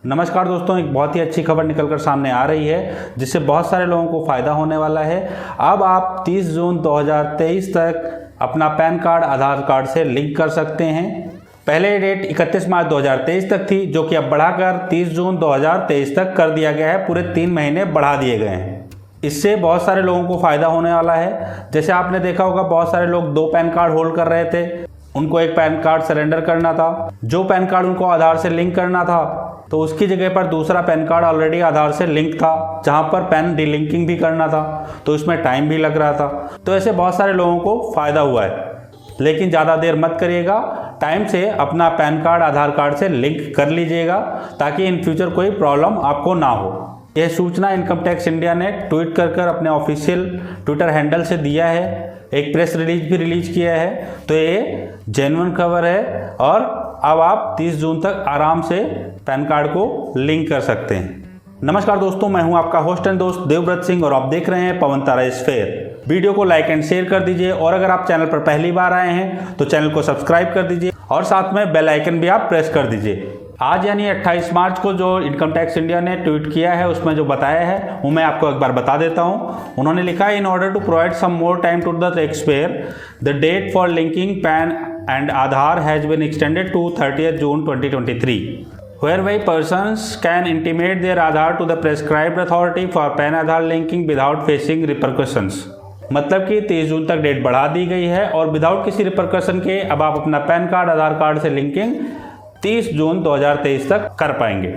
नमस्कार दोस्तों, एक बहुत ही अच्छी खबर निकलकर सामने आ रही है जिससे बहुत सारे लोगों को फ़ायदा होने वाला है। अब आप 30 जून 2023 तक अपना पैन कार्ड आधार कार्ड से लिंक कर सकते हैं। पहले डेट 31 मार्च 2023 तक थी, जो कि अब बढ़ाकर 30 जून 2023 तक कर दिया गया है। पूरे 3 महीने बढ़ा दिए गए हैं। इससे बहुत सारे लोगों को फ़ायदा होने वाला है। जैसे आपने देखा होगा, बहुत सारे लोग 2 पैन कार्ड होल्ड कर रहे थे, उनको एक पैन कार्ड सरेंडर करना था। जो पैन कार्ड उनको आधार से लिंक करना था, तो उसकी जगह पर दूसरा पैन कार्ड ऑलरेडी आधार से लिंक था, जहां पर पैन डिलिंकिंग भी करना था, तो इसमें टाइम भी लग रहा था। तो ऐसे बहुत सारे लोगों को फ़ायदा हुआ है। लेकिन ज़्यादा देर मत करिएगा, टाइम से अपना पैन कार्ड आधार कार्ड से लिंक कर लीजिएगा, ताकि इन फ्यूचर कोई प्रॉब्लम आपको ना हो। यह सूचना इनकम टैक्स इंडिया ने ट्वीट कर अपने ऑफिशियल ट्विटर हैंडल से दिया है। एक प्रेस रिलीज भी रिलीज किया है। तो ये जेन्युइन खबर है और अब आप 30 जून तक आराम से पैन कार्ड को लिंक कर सकते हैं। नमस्कार दोस्तों, मैं हूं आपका होस्ट एंड दोस्त देवव्रत सिंह और आप देख रहे हैं पवन तारा स्फेयर। वीडियो को लाइक एंड शेयर कर दीजिए और अगर आप चैनल पर पहली बार आए हैं तो चैनल को सब्सक्राइब कर दीजिए और साथ में बेल आइकन भी आप प्रेस कर दीजिए। आज यानी 28 मार्च को जो इनकम टैक्स इंडिया ने ट्वीट किया है, उसमें जो बताया है वो मैं आपको एक बार बता देता हूँ। उन्होंने लिखा है, in order to provide some more time to the taxpayer, the date for linking PAN and Aadhaar has been extended to 30th June 2023, whereby persons can intimate their Aadhaar to the prescribed authority for PAN Aadhaar linking without facing repercussions। मतलब कि 30 जून तक date बढ़ा दी गई है और without किसी repercussion के अब आप अपना पैन कार्ड आधार कार्ड से लिंकिंग 30 जून 2023 तक कर पाएंगे।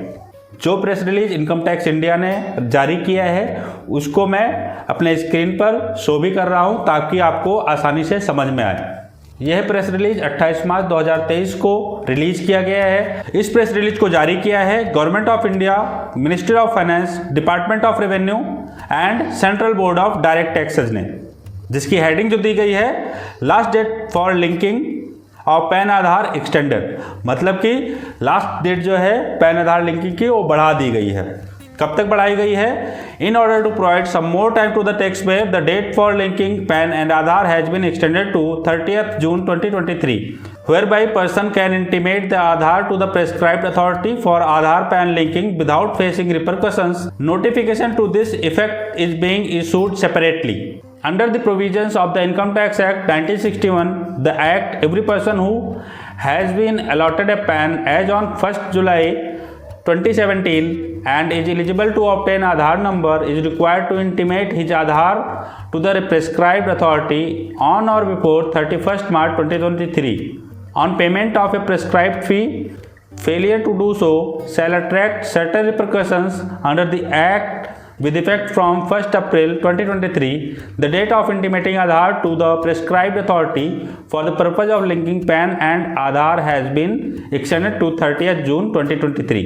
जो press release income tax India ने जारी किया है उसको मैं अपने स्क्रीन पर शो भी कर रहा हूं, ताकि आपको आसानी से समझ में आए। यह प्रेस रिलीज 28 मार्च 2023 को रिलीज किया गया है। इस प्रेस रिलीज को जारी किया है government of India, ministry of finance, department of revenue and central board of direct taxes ने, जिसकी हेडिंग जो दी गई है, लास्ट डेट फॉर लिंकिंग और पैन आधार एक्सटेंडेड। मतलब कि लास्ट डेट जो है पैन आधार लिंकिंग की वो बढ़ा दी गई है। कब तक बढ़ाई गई है? In order to provide some more time to the taxpayer, the date for linking PAN and Aadhaar has been extended to 30th June 2023, whereby person can intimate the Aadhaar to the prescribed authority for Aadhaar PAN linking without facing repercussions. Notification to this effect is being issued separately. Under the provisions of the Income Tax Act 1961, the Act, every person who has been allotted a PAN as on 1st July 2017 and is eligible to obtain Aadhaar number is required to intimate his Aadhaar to the prescribed authority on or before 31st March 2023 on payment of a prescribed fee. Failure to do so shall attract certain repercussions under the Act with effect from 1st April 2023. The date of intimating Aadhaar to the prescribed authority for the purpose of linking PAN and Aadhaar has been extended to 30th June 2023.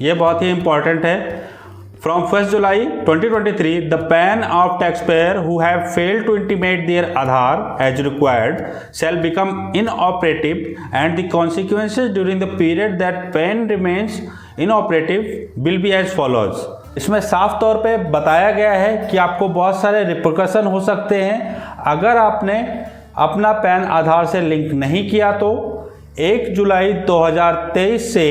ये बहुत ही important है। From 1st July 2023, the PAN of taxpayer who have failed to intimate their Aadhaar as required shall become inoperative, and the consequences during the period that PAN remains inoperative will be as follows. इसमें साफ तौर पे बताया गया है कि आपको बहुत सारे रिपरकशन हो सकते हैं अगर आपने अपना पैन आधार से लिंक नहीं किया। तो 1 जुलाई 2023 से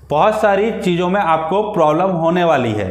बहुत सारी चीज़ों में आपको प्रॉब्लम होने वाली है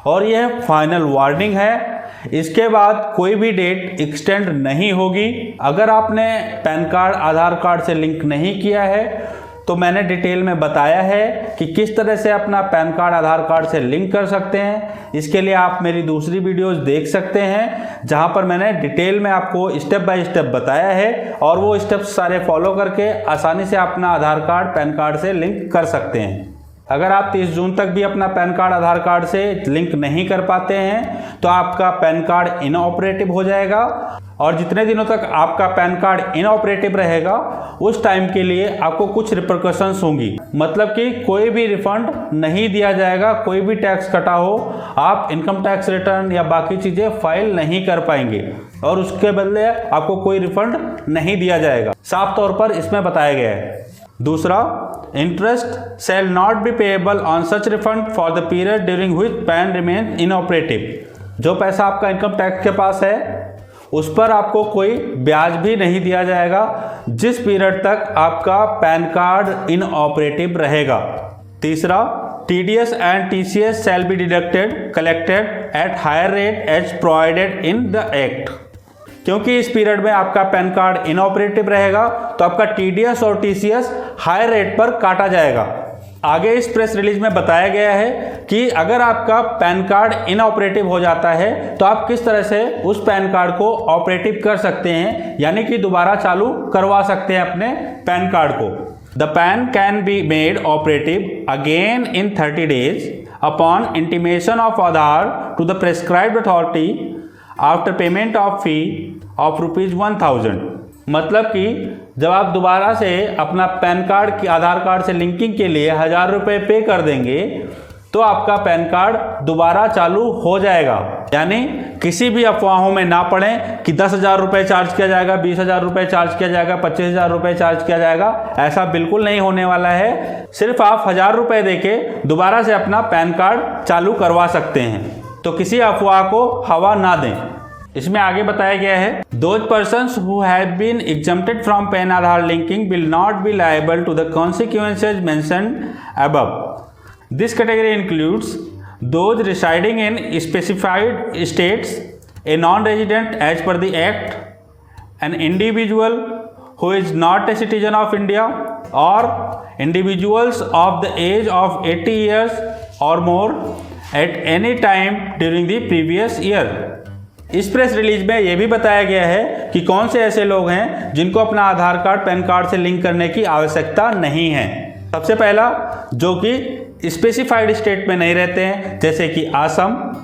और यह फाइनल वार्निंग है। इसके बाद कोई भी डेट एक्सटेंड नहीं होगी। अगर आपने पैन कार्ड आधार कार्ड से लिंक नहीं किया है तो मैंने डिटेल में बताया है कि किस तरह से अपना पैन कार्ड आधार कार्ड से लिंक कर सकते हैं। इसके लिए आप मेरी दूसरी वीडियोस देख सकते हैं, जहां पर मैंने डिटेल में आपको स्टेप बाय स्टेप बताया है और वो स्टेप्स सारे फॉलो करके आसानी से अपना आधार कार्ड पैन कार्ड से लिंक कर सकते हैं। अगर आप 30 जून तक भी अपना पैन कार्ड आधार कार्ड से लिंक नहीं कर पाते हैं तो आपका पैन कार्ड इनऑपरेटिव हो जाएगा और जितने दिनों तक आपका पैन कार्ड इनऑपरेटिव रहेगा उस टाइम के लिए आपको कुछ रिपरकशंस होंगी। मतलब कि कोई भी रिफंड नहीं दिया जाएगा, कोई भी टैक्स कटा हो, आप इनकम टैक्स रिटर्न या बाकी चीज़ें फाइल नहीं कर पाएंगे और उसके बदले आपको कोई रिफंड नहीं दिया जाएगा। साफ तौर पर इसमें बताया गया है। दूसरा, interest shall not be payable on such refund for the period during which pan remain inoperative. जो पैसा आपका इनकम टैक्स के पास है उस पर आपको कोई ब्याज भी नहीं दिया जाएगा जिस पीरियड तक आपका पैन कार्ड इनऑपरेटिव रहेगा। तीसरा, TDS and TCS shall be deducted collected at higher rate as provided in the act। क्योंकि इस पीरियड में आपका पैन कार्ड इनऑपरेटिव रहेगा तो आपका TDS और TCS हायर रेट पर काटा जाएगा। आगे इस प्रेस रिलीज में बताया गया है कि अगर आपका पैन कार्ड इनऑपरेटिव हो जाता है तो आप किस तरह से उस पैन कार्ड को ऑपरेटिव कर सकते हैं, यानी कि दोबारा चालू करवा सकते हैं अपने पैन कार्ड को। The PAN can be made operative again in 30 days upon intimation of Aadhaar to the prescribed authority after payment of fee of ₹1000। मतलब कि जब आप दोबारा से अपना पैन कार्ड की आधार कार्ड से लिंकिंग के लिए 1000 रुपये पे कर देंगे तो आपका पैन कार्ड दोबारा चालू हो जाएगा। यानी किसी भी अफवाहों में ना पड़ें कि 10,000 रुपये चार्ज किया जाएगा, 20,000 रुपये चार्ज किया जाएगा, 25,000 रुपये चार्ज किया जाएगा, ऐसा बिल्कुल नहीं होने वाला है। सिर्फ आप 1000 रुपये देके दोबारा से अपना पैन कार्ड चालू करवा सकते हैं, तो किसी अफवाह को हवा ना दें। इसमें आगे बताया गया है, those persons who have been exempted from PAN Aadhaar linking will not be liable to the consequences mentioned above. This category includes those residing in specified states, a non-resident as per the Act, an individual who is not a citizen of India, or individuals of the age of 80 years or more at any time during the previous year. इस press release में यह भी बताया गया है कि कौन से ऐसे लोग हैं जिनको अपना आधार कार्ड पैन कार्ड से लिंक करने की आवश्यकता नहीं है। सबसे पहला, जो कि स्पेसिफाइड स्टेट में नहीं रहते हैं, जैसे कि असम,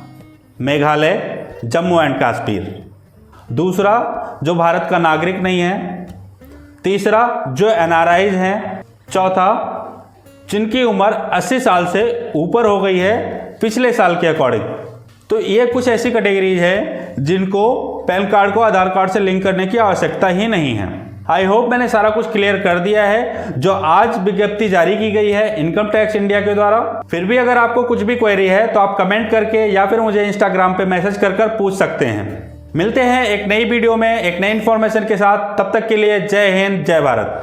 मेघालय, जम्मू एंड कश्मीर। दूसरा, जो भारत का नागरिक नहीं है। तीसरा, जो NRIs हैं। चौथा, जिनकी उम्र 80 साल से ऊपर हो गई है पिछले साल के अकॉर्डिंग। तो ये कुछ ऐसी कैटेगरीज है जिनको पैन कार्ड को आधार कार्ड से लिंक करने की आवश्यकता ही नहीं है। आई होप मैंने सारा कुछ क्लियर कर दिया है जो आज विज्ञप्ति जारी की गई है इनकम टैक्स इंडिया के द्वारा। फिर भी अगर आपको कुछ भी क्वेरी है तो आप कमेंट करके या फिर मुझे इंस्टाग्राम पे मैसेज कर पूछ सकते हैं। मिलते हैं एक नई वीडियो में एक नई इन्फॉर्मेशन के साथ। तब तक के लिए जय हिंद, जय भारत।